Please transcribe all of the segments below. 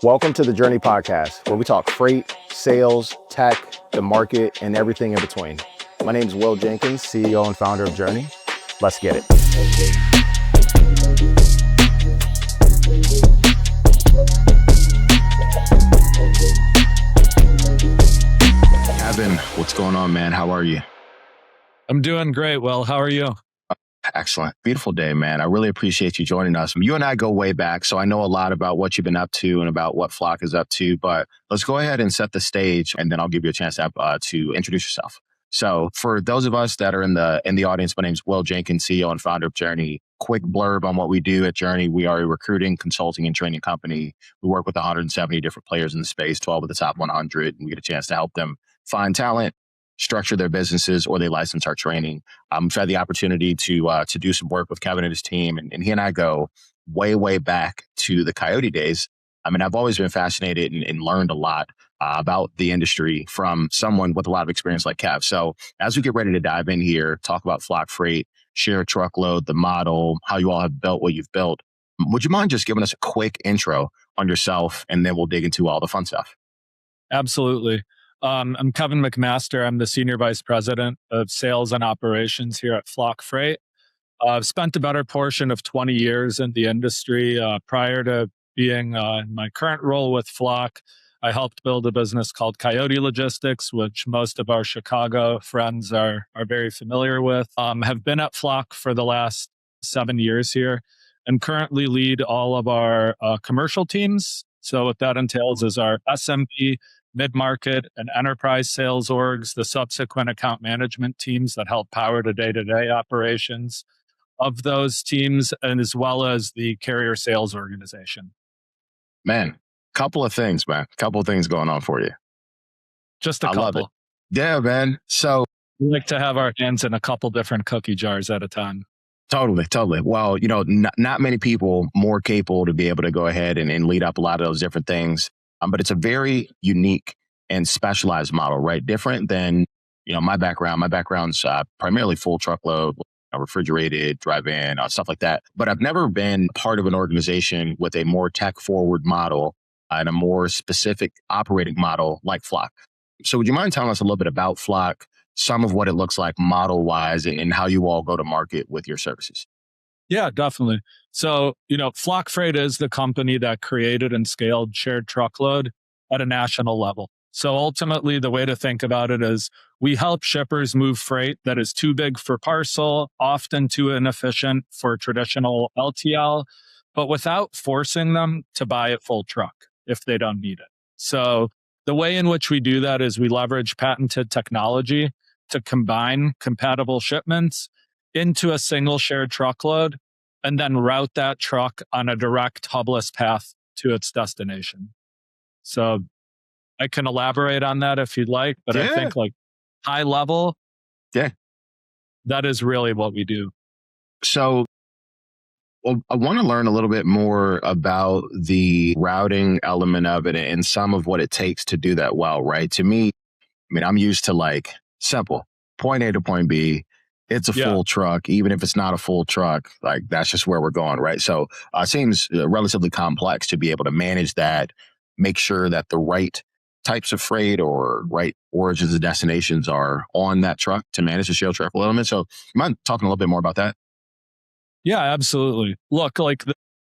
Welcome to the Journey Podcast, where we talk freight, sales, tech, the market, and everything in between. My name is Will Jenkins, CEO and founder of Journey. Let's get it. Kevin, what's going on, man? How are you? I'm doing great. Well, how are you? Excellent. Beautiful day, man. I really appreciate you joining us. You and I go way back, so I know a lot about what you've been up to and about what Flock is up to, but let's go ahead and set the stage, and then I'll give you a chance to introduce yourself. So for those of us that are in the audience, my name is Will Jenkins, CEO and founder of Journey. Quick blurb on what we do at Journey. We are a recruiting, consulting, and training company. We work with 170 different players in the space, 12 of the top 100, and we get a chance to help them find talent, structure their businesses, or they license our training. I've had the opportunity to do some work with Kevin and his team, and he and I go way back to the Coyote days. I mean, I've always been fascinated and learned a lot about the industry from someone with a lot of experience like Kev. So as we get ready to dive in here, talk about Flock Freight, share Truckload, the model, how you all have built what you've built, would you mind just giving us a quick intro on yourself, and then we'll dig into all the fun stuff? Absolutely. I'm Kevin McMaster. I'm the Senior Vice President of Sales and Operations here at Flock Freight. I've spent the better portion of 20 years in the industry. Prior to being in my current role with Flock, I helped build a business called Coyote Logistics, which most of our Chicago friends are very familiar with. Have been at Flock for the last 7 years here and currently lead all of our commercial teams. So what that entails is our SMB, mid-market, and enterprise sales orgs, the subsequent account management teams that help power the day-to-day operations of those teams, and as well as the carrier sales organization. Man, couple of things going on for you. Just a couple. couple. Love it. Yeah, man. So we like to have our hands in a couple different cookie jars at a time. Totally. Well, not many people more capable to be able to go ahead and lead up a lot of those different things. But it's a very unique and specialized model, right? Different than, my background. My background's primarily full truckload, refrigerated, drive-in, stuff like that. But I've never been part of an organization with a more tech-forward model and a more specific operating model like Flock. So would you mind telling us a little bit about Flock, some of what it looks like model-wise, and how you all go to market with your services? Yeah, definitely. So, Flock Freight is the company that created and scaled shared truckload at a national level. So ultimately, the way to think about it is we help shippers move freight that is too big for parcel, often too inefficient for traditional LTL, but without forcing them to buy a full truck if they don't need it. So the way in which we do that is we leverage patented technology to combine compatible shipments into a single shared truckload, and then route that truck on a direct hubless path to its destination. So I can elaborate on that if you'd like, but I think high level, that is really what we do. So I want to learn a little bit more about the routing element of it and some of what it takes to do that well, right? To me, I'm used to simple, point A to point B. It's a full truck. Even if it's not a full truck, that's just where we're going, right? So it seems relatively complex to be able to manage that, make sure that the right types of freight or right origins and destinations are on that truck to manage the shared truck element. So you mind talking a little bit more about that? Yeah, absolutely. Look,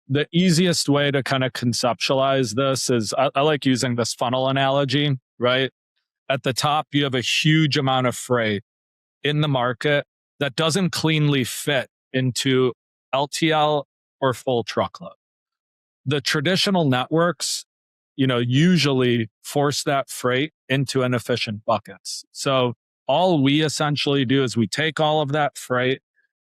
the easiest way to kind of conceptualize this is I like using this funnel analogy, right? At the top, you have a huge amount of freight in the market that doesn't cleanly fit into LTL or full truckload. The traditional networks, usually force that freight into inefficient buckets. So all we essentially do is we take all of that freight,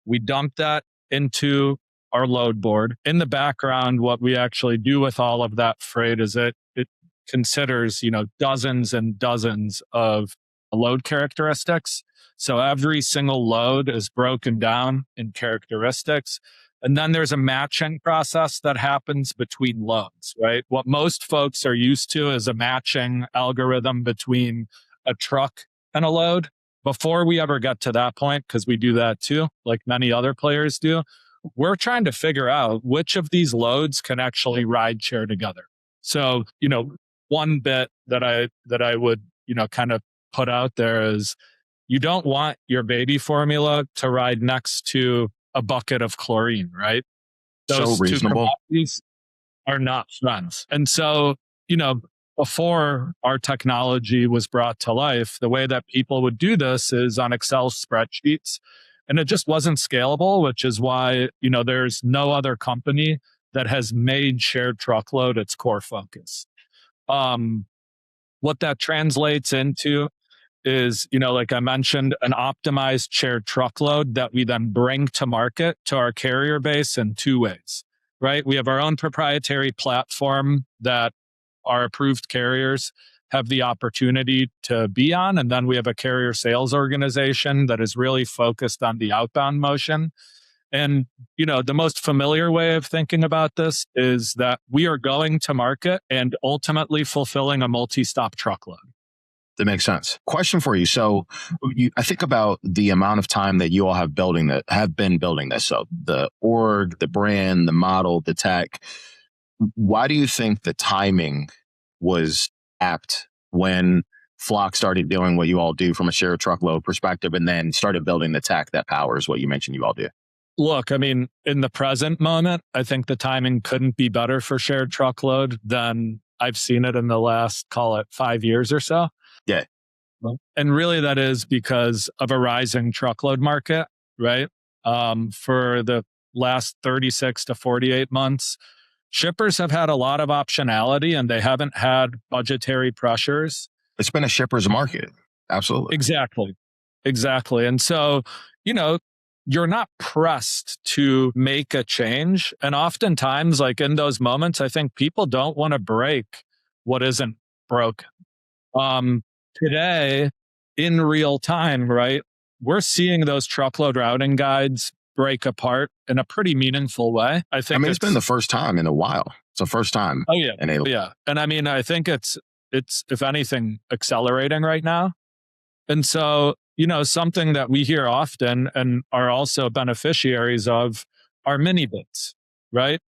we dump that into our load board. In the background, what we actually do with all of that freight is it considers, dozens and dozens of load characteristics. So every single load is broken down in characteristics. And then there's a matching process that happens between loads, right? What most folks are used to is a matching algorithm between a truck and a load. Before we ever get to that point, because we do that too, like many other players do, we're trying to figure out which of these loads can actually ride share together. So, one bit that I would, kind of put out there is you don't want your baby formula to ride next to a bucket of chlorine, right? So Those two reasonable. commodities are not friends. And so, before our technology was brought to life, the way that people would do this is on Excel spreadsheets. And it just wasn't scalable, which is why, there's no other company that has made shared truckload its core focus. What that translates into is, like I mentioned, an optimized shared truckload that we then bring to market to our carrier base in two ways, right? We have our own proprietary platform that our approved carriers have the opportunity to be on. And then we have a carrier sales organization that is really focused on the outbound motion. And, the most familiar way of thinking about this is that we are going to market and ultimately fulfilling a multi-stop truckload. That makes sense. Question for you. So I think about the amount of time that you all have been building this. So the org, the brand, the model, the tech. Why do you think the timing was apt when Flock started doing what you all do from a shared truckload perspective and then started building the tech that powers what you mentioned you all do? Look, I mean, in the present moment, I think the timing couldn't be better for shared truckload than I've seen it in the last, call it 5 years or so. Yeah. And really that is because of a rising truckload market, right? For the last 36 to 48 months, shippers have had a lot of optionality and they haven't had budgetary pressures. It's been a shipper's market. Absolutely. Exactly. And so, you're not pressed to make a change. And oftentimes, like in those moments, I think people don't want to break what isn't broken. Today, in real time, right, we're seeing those truckload routing guides break apart in a pretty meaningful way. I think it's been the first time in a while. It's the first time. Oh yeah. Yeah. And I mean, I think it's if anything accelerating right now. And so, something that we hear often and are also beneficiaries of are mini bids, right?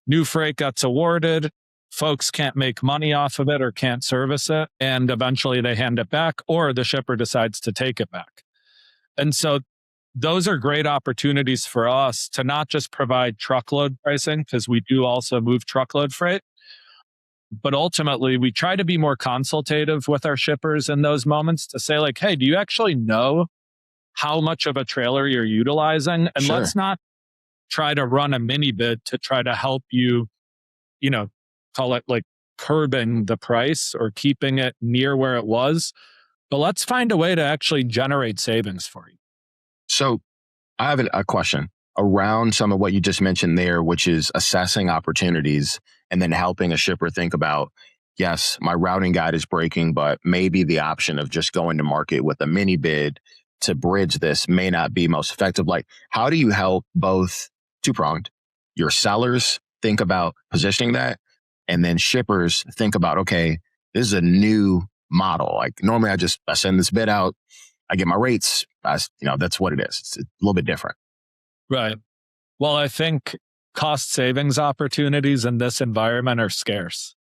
New freight gets awarded. Folks can't make money off of it or can't service it. And eventually they hand it back or the shipper decides to take it back. And so those are great opportunities for us to not just provide truckload pricing, because we do also move truckload freight, but ultimately we try to be more consultative with our shippers in those moments to say like, hey, do you actually know how much of a trailer you're utilizing? And Sure. let's not try to run a mini bid to try to help you, call it like curbing the price or keeping it near where it was. But let's find a way to actually generate savings for you. So I have a question around some of what you just mentioned there, which is assessing opportunities and then helping a shipper think about, yes, my routing guide is breaking, but maybe the option of just going to market with a mini bid to bridge this may not be most effective. Like, how do you help both two-pronged, your sellers think about positioning that, and then shippers think about, okay, this is a new model. Like normally I send this bid out, I get my rates. That's what it is. It's a little bit different. Right. Well, I think cost savings opportunities in this environment are scarce.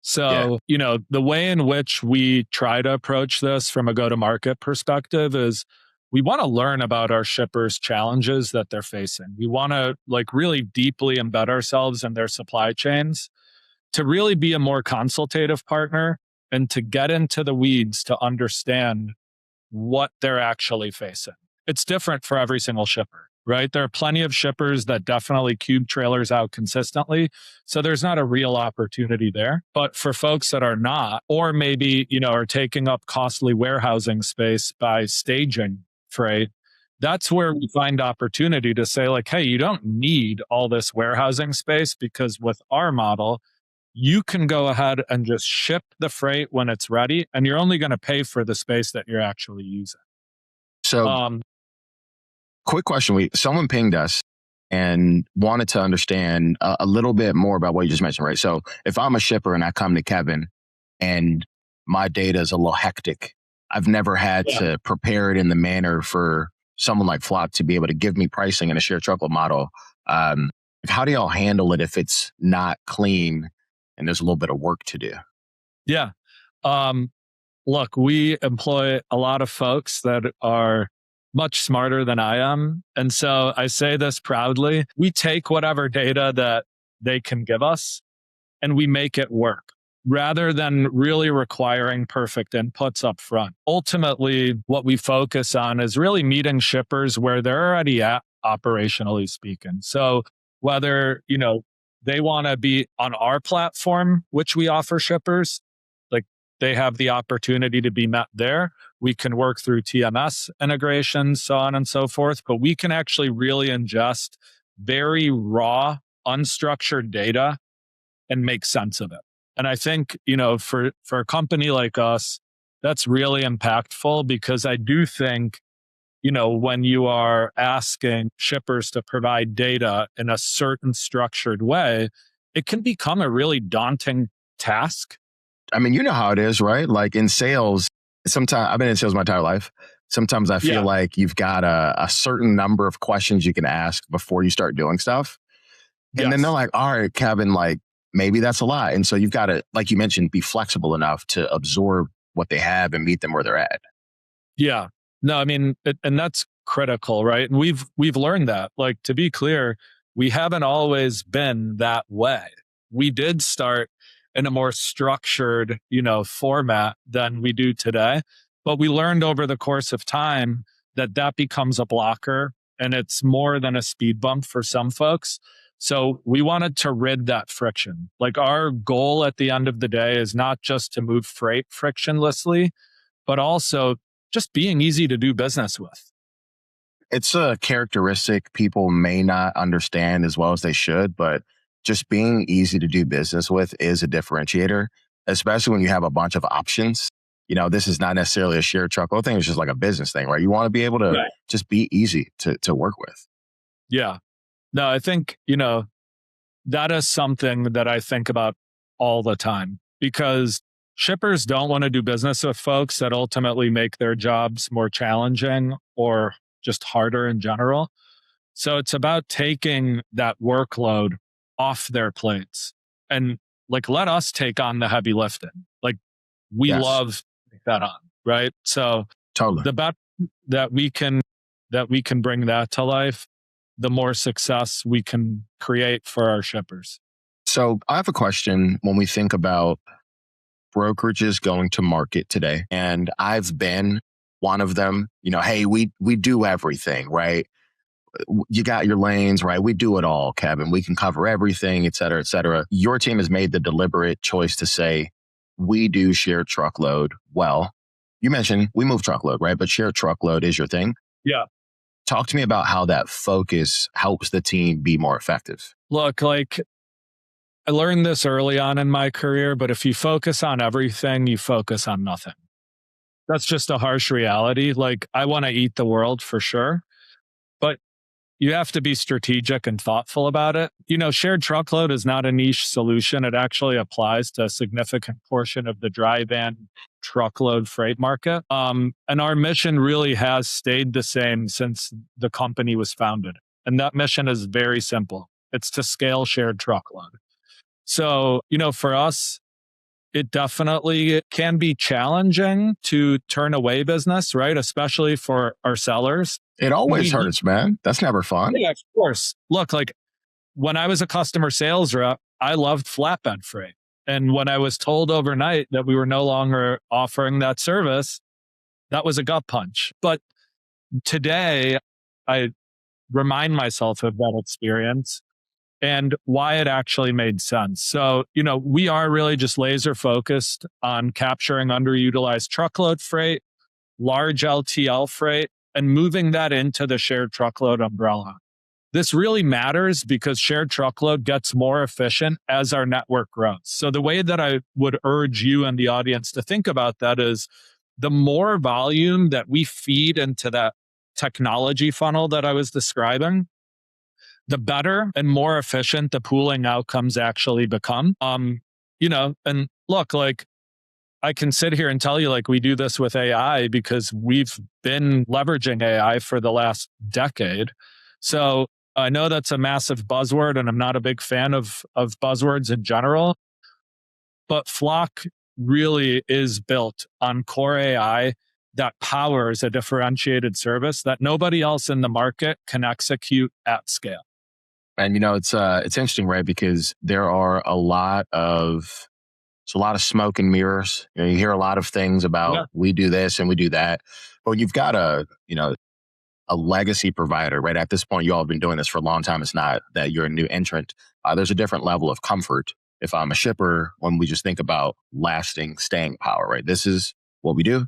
So, the way in which we try to approach this from a go-to-market perspective is we want to learn about our shippers' challenges that they're facing. We want to really deeply embed ourselves in their supply chains to really be a more consultative partner and to get into the weeds to understand what they're actually facing. It's different for every single shipper, right? There are plenty of shippers that definitely cube trailers out consistently. So there's not a real opportunity there. But for folks that are not, or maybe, are taking up costly warehousing space by staging freight, that's where we find opportunity to say like, hey, you don't need all this warehousing space because with our model, you can go ahead and just ship the freight when it's ready, and you're only going to pay for the space that you're actually using. So, quick question. Someone pinged us and wanted to understand a little bit more about what you just mentioned, right? So if I'm a shipper and I come to Kevin and my data is a little hectic, I've never had to prepare it in the manner for someone like Flock to be able to give me pricing in a shared truckload model. How do y'all handle it if it's not clean and there's a little bit of work to do? Yeah. Um, Look, we employ a lot of folks that are much smarter than I am. And so I say this proudly. We take whatever data that they can give us and we make it work rather than really requiring perfect inputs up front. Ultimately, what we focus on is really meeting shippers where they're already at, operationally speaking. So whether, they want to be on our platform, which we offer shippers, like they have the opportunity to be met there. We can work through TMS integrations, so on and so forth, but we can actually really ingest very raw, unstructured data and make sense of it. And I think, for a company like us, that's really impactful because I do think, when you are asking shippers to provide data in a certain structured way, it can become a really daunting task. I mean, you know how it is, right? Like in sales, sometimes I've been in sales my entire life. Sometimes I feel like you've got a certain number of questions you can ask before you start doing stuff. And then they're like, all right, Kevin, like maybe that's a lot. And so you've got to, like you mentioned, be flexible enough to absorb what they have and meet them where they're at. Yeah. No, I mean, and that's critical, right? And we've learned that. Like, to be clear, we haven't always been that way. We did start in a more structured, format than we do today. But we learned over the course of time that becomes a blocker and it's more than a speed bump for some folks. So we wanted to rid that friction. Like our goal at the end of the day is not just to move freight frictionlessly, but also just being easy to do business with. It's a characteristic people may not understand as well as they should, but just being easy to do business with is a differentiator, especially when you have a bunch of options. This is not necessarily a shared truckload thing. It's just like a business thing, right? You want to be able to just be easy to work with. Yeah. No, I think, that is something that I think about all the time because shippers don't want to do business with folks that ultimately make their jobs more challenging or just harder in general. So it's about taking that workload off their plates and like let us take on the heavy lifting. Like we love to take that on, right? So totally. the better that we can bring that to life, the more success we can create for our shippers. So I have a question when we think about brokerages going to market today, and I've been one of them. Hey, we do everything, right? You got your lanes, right? We do it all, Kevin. We can cover everything, et cetera, et cetera. Your team has made the deliberate choice to say, we do shared truckload well. You mentioned we move truckload, right? But shared truckload is your thing. Yeah. Talk to me about how that focus helps the team be more effective. Look, like I learned this early on in my career, but if you focus on everything, you focus on nothing. That's just a harsh reality. Like I want to eat the world for sure, but you have to be strategic and thoughtful about it. Shared truckload is not a niche solution. It actually applies to a significant portion of the dry van truckload freight market. And our mission really has stayed the same since the company was founded. And that mission is very simple. It's to scale shared truckload. So, for us, it definitely can be challenging to turn away business, right? Especially for our sellers. It always hurts, man. That's never fun. Yeah, of course. Look, like when I was a customer sales rep, I loved flatbed freight. And when I was told overnight that we were no longer offering that service, that was a gut punch. But today, I remind myself of that experience and why it actually made sense. So, we are really just laser focused on capturing underutilized truckload freight, large LTL freight, and moving that into the shared truckload umbrella. This really matters because shared truckload gets more efficient as our network grows. So the way that I would urge you and the audience to think about that is the more volume that we feed into that technology funnel that I was describing, the better and more efficient the pooling outcomes actually become. And look, like I can sit here and tell you like we do this with AI because we've been leveraging AI for the last decade. So I know that's a massive buzzword and I'm not a big fan of buzzwords in general, But Flock really is built on core AI that powers a differentiated service that nobody else in the market can execute at scale. And it's interesting, right? Because there are it's a lot of smoke and mirrors. You hear a lot of things about we do this and we do that. But when you've got a legacy provider, right? At this point, you all have been doing this for a long time. It's not that you're a new entrant. There's a different level of comfort. If I'm a shipper, when we just think about lasting staying power, right? This is what we do.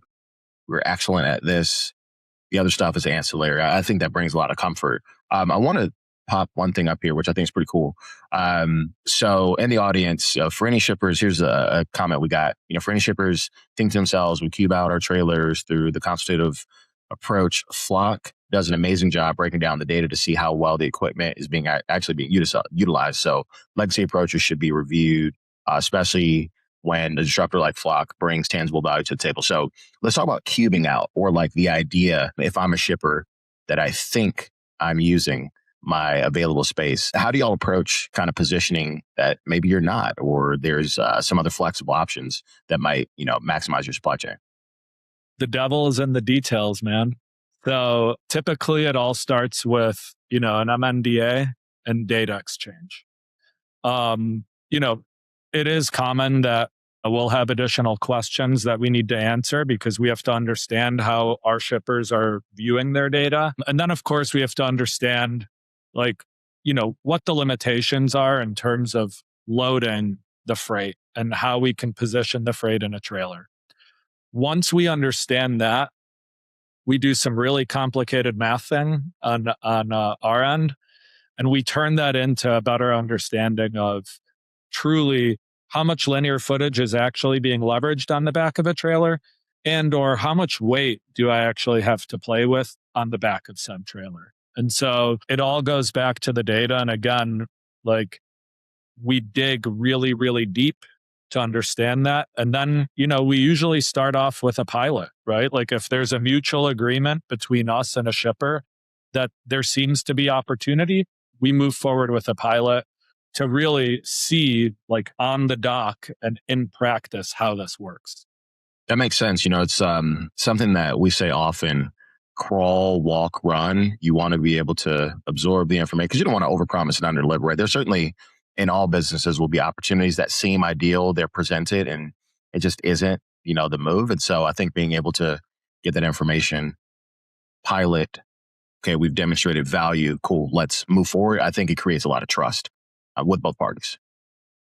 We're excellent at this. The other stuff is ancillary. I think that brings a lot of comfort. I want to pop one thing up here, which I think is pretty cool. So in the audience, for any shippers, here's a comment we got. For any shippers think to themselves, we cube out our trailers through the consultative approach. Flock does an amazing job breaking down the data to see how well the equipment is actually being utilized. So legacy approaches should be reviewed, especially when a disruptor like Flock brings tangible value to the table. So let's talk about cubing out, or like the idea, if I'm a shipper, that I think I'm using my available space. How do y'all approach kind of positioning that maybe you're not, or there's some other flexible options that might, maximize your supply chain? The devil is in the details, man. So typically it all starts with, an MNDA and data exchange. It is common that we'll have additional questions that we need to answer because we have to understand how our shippers are viewing their data. And then, of course, we have to understand, what the limitations are in terms of loading the freight and how we can position the freight in a trailer. Once we understand that, we do some really complicated math thing on our end, and we turn that into a better understanding of truly how much linear footage is actually being leveraged on the back of a trailer, and or how much weight do I actually have to play with on the back of said trailer. And so it all goes back to the data. And again, we dig really, really deep to understand that. And then, we usually start off with a pilot, right? Like if there's a mutual agreement between us and a shipper that there seems to be opportunity, we move forward with a pilot to really see on the dock and in practice how this works. That makes sense. It's something that we say often: crawl, walk, run. You want to be able to absorb the information because you don't want to overpromise and underdeliver, right? There's certainly, in all businesses, will be opportunities that seem ideal. They're presented and it just isn't, the move. And so I think being able to get that information, pilot, okay, we've demonstrated value. Cool. Let's move forward. I think it creates a lot of trust with both parties.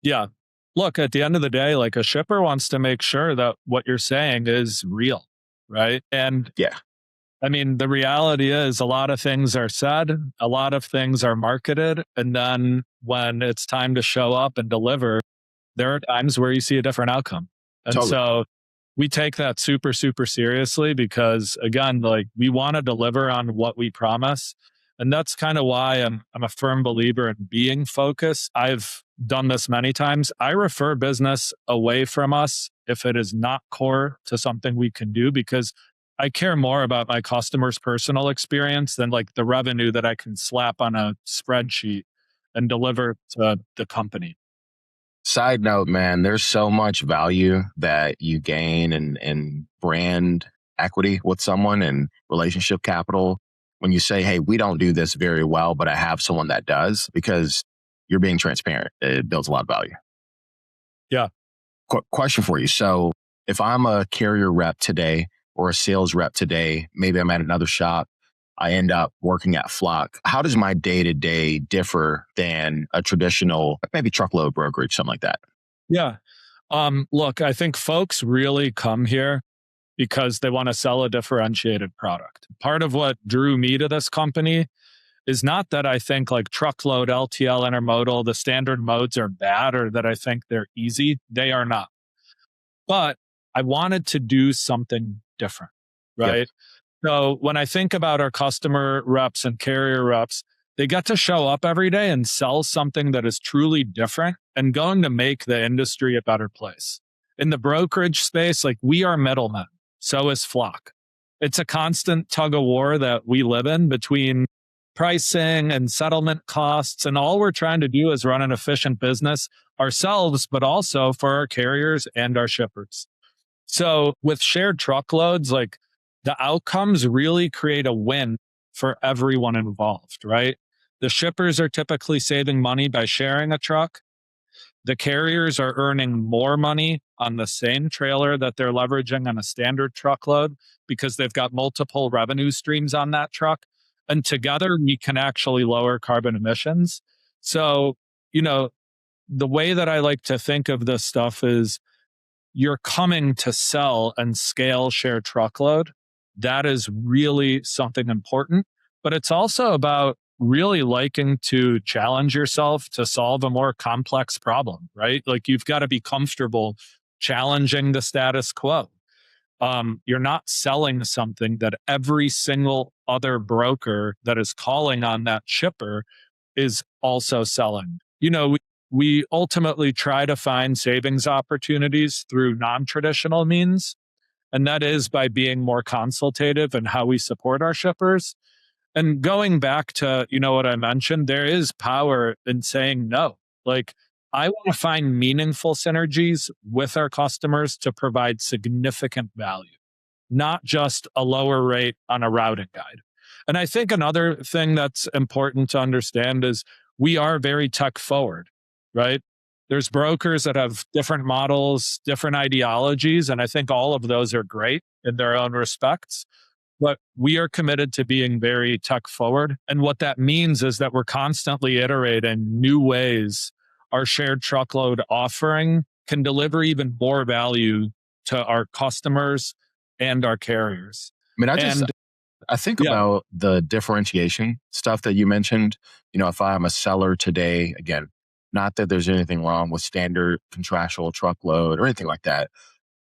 Yeah. Look, at the end of the day, a shipper wants to make sure that what you're saying is real, right? And yeah, the reality is a lot of things are said, a lot of things are marketed, and then when it's time to show up and deliver, there are times where you see a different outcome. And totally. So we take that super, super seriously because, again, we want to deliver on what we promise. And that's kind of why I'm a firm believer in being focused. I've done this many times. I refer business away from us if it is not core to something we can do, because I care more about my customer's personal experience than the revenue that I can slap on a spreadsheet and deliver to the company. Side note, man, there's so much value that you gain in brand equity with someone and relationship capital when you say, hey, we don't do this very well, but I have someone that does, because you're being transparent. It builds a lot of value. Yeah. Question for you. So if I'm a carrier rep today or a sales rep today, maybe I'm at another shop, I end up working at Flock. How does my day-to-day differ than a traditional, maybe truckload brokerage, something like that? Yeah. Look, I think folks really come here because they want to sell a differentiated product. Part of what drew me to this company is not that I think truckload, LTL, intermodal, the standard modes are bad, or that I think they're easy. They are not. But I wanted to do something different, right? Yep. So when I think about our customer reps and carrier reps, they get to show up every day and sell something that is truly different and going to make the industry a better place. In the brokerage space, we are middlemen. So is Flock. It's a constant tug of war that we live in between pricing and settlement costs. And all we're trying to do is run an efficient business ourselves, but also for our carriers and our shippers. So with shared truckloads, like the outcomes really create a win for everyone involved, right? The shippers are typically saving money by sharing a truck. The carriers are earning more money on the same trailer that they're leveraging on a standard truckload because they've got multiple revenue streams on that truck. And together we can actually lower carbon emissions. So, you know, the way that I like to think of this stuff is you're coming to sell and scale share truckload. That is really something important. But it's also about really liking to challenge yourself to solve a more complex problem, right? Like you've got to be comfortable challenging the status quo. You're not selling something that every single other broker that is calling on that shipper is also selling. We ultimately try to find savings opportunities through non-traditional means, and that is by being more consultative in how we support our shippers. And going back to, what I mentioned, there is power in saying no. Like, I want to find meaningful synergies with our customers to provide significant value, not just a lower rate on a routing guide. And I think another thing that's important to understand is we are very tech forward, right? There's brokers that have different models, different ideologies, and I think all of those are great in their own respects. But we are committed to being very tech forward. And what that means is that we're constantly iterating new ways our shared truckload offering can deliver even more value to our customers and our carriers. I mean, I think Yeah. about the differentiation stuff that you mentioned. If I'm a seller today, again, not that there's anything wrong with standard contractual truckload or anything like that,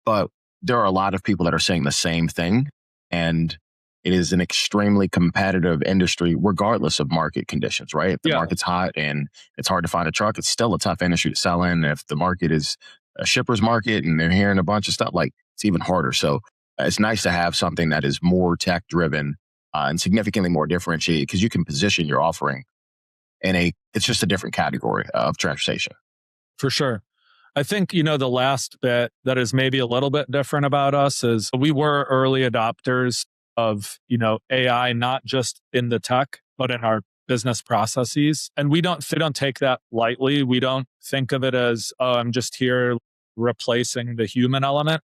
but there are a lot of people that are saying the same thing. And it is an extremely competitive industry, regardless of market conditions, right? If the Yeah, market's hot and it's hard to find a truck, it's still a tough industry to sell in. If the market is a shipper's market and they're hearing a bunch of stuff, like it's even harder. So it's nice to have something that is more tech driven and significantly more differentiated because you can position your offering it's just a different category of transportation. for sure. I think, the last bit that is maybe a little bit different about us is we were early adopters of, AI, not just in the tech, but in our business processes. And we don't take that lightly. We don't think of it as, oh, I'm just here replacing the human element.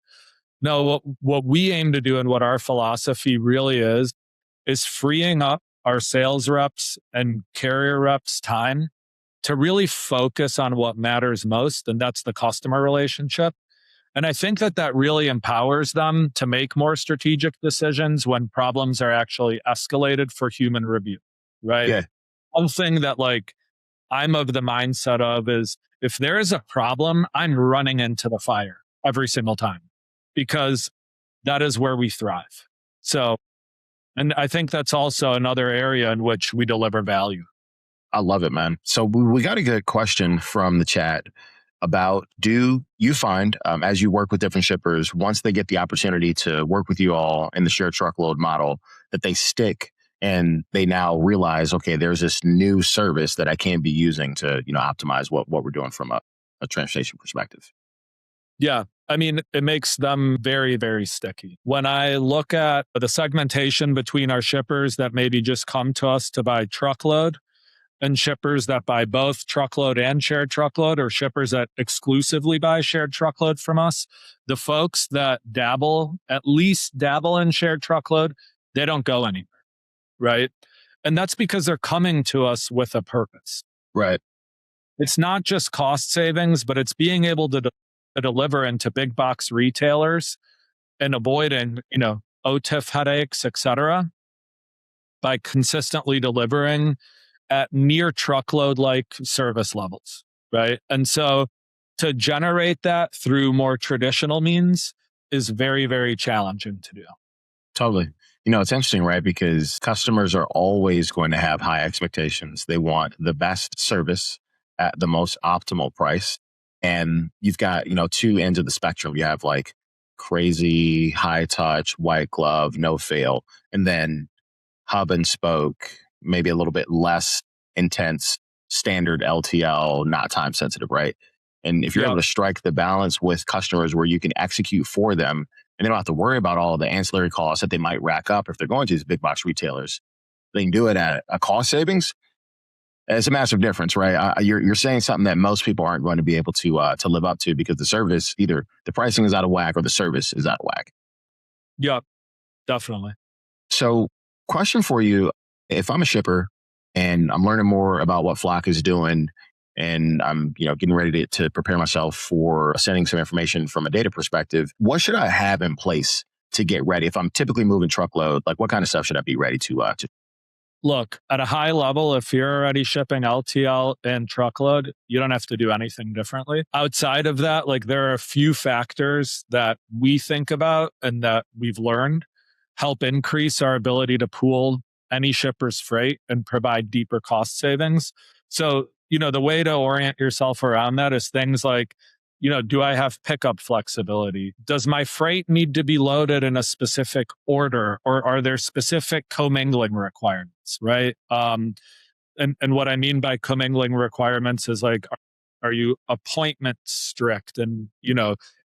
No, what we aim to do and what our philosophy really is freeing up our sales reps and carrier reps time to really focus on what matters most, and that's the customer relationship. And I think that really empowers them to make more strategic decisions when problems are actually escalated for human review, right? Yeah, One thing that I'm of the mindset of is if there is a problem, I'm running into the fire every single time because that is where we thrive. So, and I think that's also another area in which we deliver value. I love it, man. So we got a good question from the chat about, do you find as you work with different shippers, once they get the opportunity to work with you all in the shared truckload model, that they stick and they now realize, okay, there's this new service that I can be using to, optimize what we're doing from a transportation perspective? Yeah. I mean, it makes them very, very sticky. When I look at the segmentation between our shippers that maybe just come to us to buy truckload and shippers that buy both truckload and shared truckload, or shippers that exclusively buy shared truckload from us, the folks that at least dabble in shared truckload, they don't go anywhere, right? And that's because they're coming to us with a purpose. Right. It's not just cost savings, but it's being able to deliver into big box retailers and avoiding, OTIF headaches, et cetera, by consistently delivering at near truckload like service levels, right? And so to generate that through more traditional means is very, very challenging to do. Totally. It's interesting, right? Because customers are always going to have high expectations. They want the best service at the most optimal price. And you've got, two ends of the spectrum. You have like crazy high touch, white glove, no fail, and then hub and spoke, maybe a little bit less intense standard LTL, not time sensitive, right? And if you're able to strike the balance with customers where you can execute for them and they don't have to worry about all the ancillary costs that they might rack up if they're going to these big box retailers, they can do it at a cost savings. It's a massive difference, right? You're saying something that most people aren't going to be able to live up to because the service, either the pricing is out of whack or the service is out of whack. Yep, definitely. So, question for you: if I'm a shipper and I'm learning more about what Flock is doing, and I'm getting ready to prepare myself for sending some information from a data perspective, what should I have in place to get ready? If I'm typically moving truckload, like what kind of stuff should I be ready to? Look, at a high level, if you're already shipping LTL and truckload, you don't have to do anything differently. Outside of that, like there are a few factors that we think about and that we've learned help increase our ability to pool any shipper's freight and provide deeper cost savings. So, the way to orient yourself around that is things like, do I have pickup flexibility? Does my freight need to be loaded in a specific order, or are there specific commingling requirements, right? And what I mean by commingling requirements is like, are you appointment strict? And,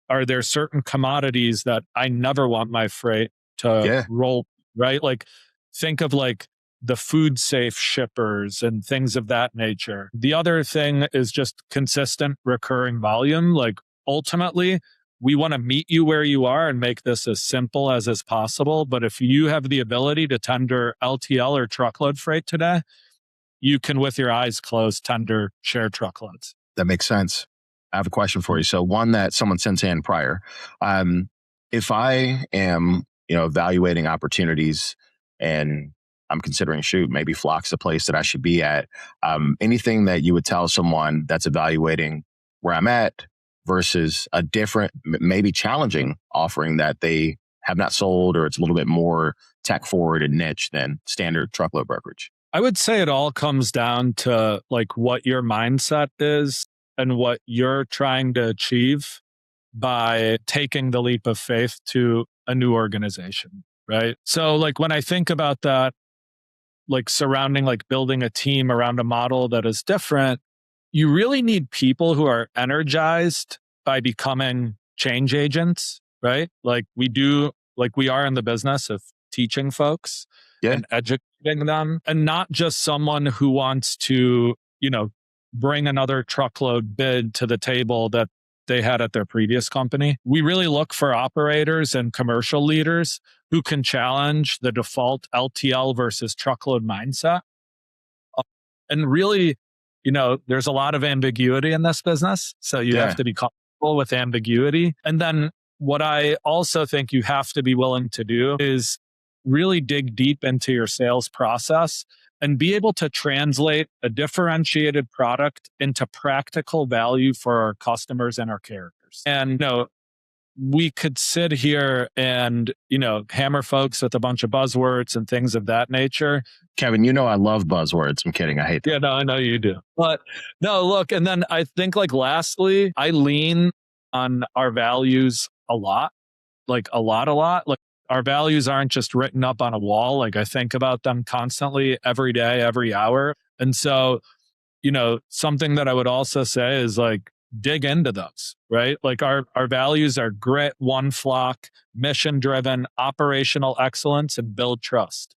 are there certain commodities that I never want my freight to roll, right? Like, think of like the food safe shippers and things of that nature. The other thing is just consistent recurring volume. Like ultimately, we want to meet you where you are and make this as simple as is possible. But if you have the ability to tender LTL or truckload freight today, you can, with your eyes closed, tender share truckloads. That makes sense. I have a question for you. So one that someone sent in prior. If I am, evaluating opportunities and I'm considering, maybe Flock's the place that I should be at. Anything that you would tell someone that's evaluating where I'm at versus a different, maybe challenging offering that they have not sold, or it's a little bit more tech forward and niche than standard truckload brokerage? I would say it all comes down to like what your mindset is and what you're trying to achieve by taking the leap of faith to a new organization, right? So like when I think about that, like surrounding, like building a team around a model that is different, you really need people who are energized by becoming change agents, right? Like we are in the business of teaching folks and educating them, and not just someone who wants to, bring another truckload bid to the table that they had at their previous company. We really look for operators and commercial leaders who can challenge the default LTL versus truckload mindset. And really, there's a lot of ambiguity in this business. So you have to be comfortable with ambiguity. And then what I also think you have to be willing to do is really dig deep into your sales process and be able to translate a differentiated product into practical value for our customers and our carriers. And, we could sit here and, hammer folks with a bunch of buzzwords and things of that nature. Kevin, I love buzzwords. I'm kidding. I hate them. Yeah, no, I know you do. But no, look, and then I think like lastly, I lean on our values a lot. Like our values aren't just written up on a wall. Like I think about them constantly, every day, every hour. And so, something that I would also say is like, dig into those, right? Like our values are grit, one flock, mission driven, operational excellence, and build trust.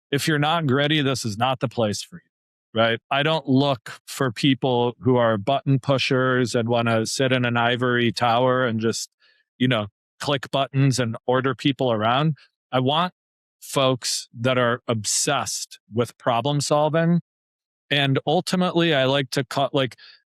If you're not gritty, this is not the place for you, right? I don't look for people who are button pushers and want to sit in an ivory tower and just, click buttons and order people around. I want folks that are obsessed with problem solving. And ultimately, I like to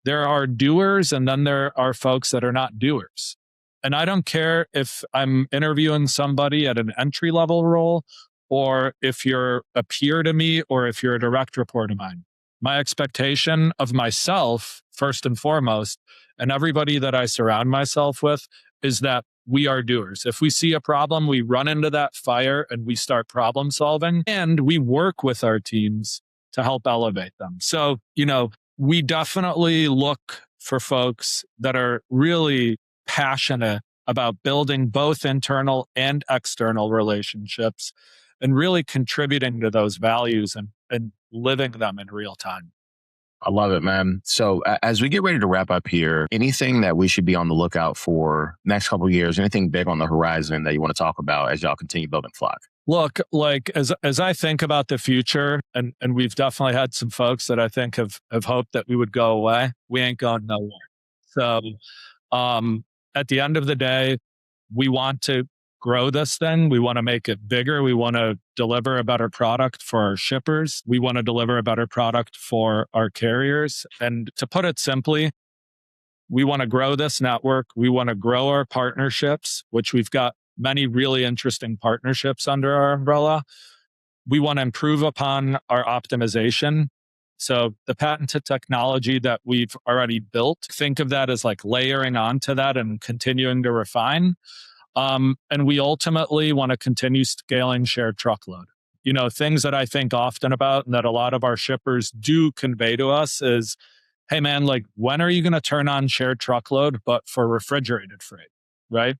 there are doers and then there are folks that are not doers. And I don't care if I'm interviewing somebody at an entry level role or if you're a peer to me or if you're a direct report of mine. My expectation of myself, first and foremost, and everybody that I surround myself with, is that we are doers. If we see a problem, we run into that fire and we start problem solving, and we work with our teams to help elevate them. So, we definitely look for folks that are really passionate about building both internal and external relationships and really contributing to those values and living them in real time. I love it, man. So as we get ready to wrap up here, anything that we should be on the lookout for next couple of years, anything big on the horizon that you want to talk about as y'all continue building Flock? Look, like as I think about the future, and we've definitely had some folks that I think have hoped that we would go away. We ain't going nowhere. So at the end of the day, we want to grow this thing. We want to make it bigger. We want to deliver a better product for our shippers. We want to deliver a better product for our carriers. And to put it simply, we want to grow this network. We want to grow our partnerships, which we've got many really interesting partnerships under our umbrella. We want to improve upon our optimization. So the patented technology that we've already built, think of that as like layering onto that and continuing to refine. And we ultimately want to continue scaling shared truckload. Things that I think often about and that a lot of our shippers do convey to us is, hey man, like when are you going to turn on shared truckload, but for refrigerated freight, right?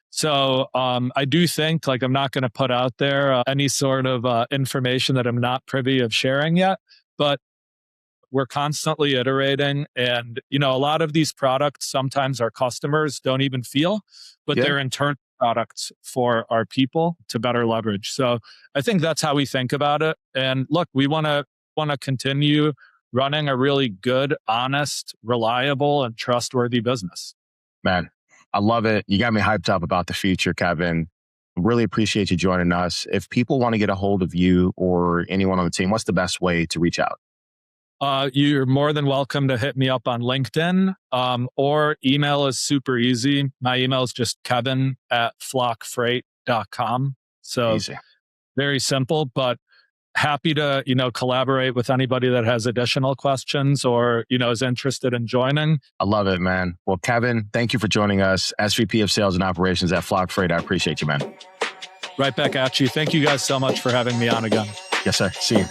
So I do think like I'm not going to put out there any sort of information that I'm not privy of sharing yet, but we're constantly iterating. And, a lot of these products, sometimes our customers don't even feel, but they're internal products for our people to better leverage. So I think that's how we think about it. And look, we want to continue running a really good, honest, reliable, and trustworthy business. Man, I love it. You got me hyped up about the future, Kevin. Really appreciate you joining us. If people want to get a hold of you or anyone on the team, what's the best way to reach out? You're more than welcome to hit me up on LinkedIn, or email is super easy. My email is just kevin@flockfreight.com. So Easy. Very simple, but happy to, collaborate with anybody that has additional questions or, is interested in joining. I love it, man. Well, Kevin, thank you for joining us. SVP of Sales and Operations at Flock Freight. I appreciate you, man. Right back at you. Thank you guys so much for having me on again. Yes, sir. See you.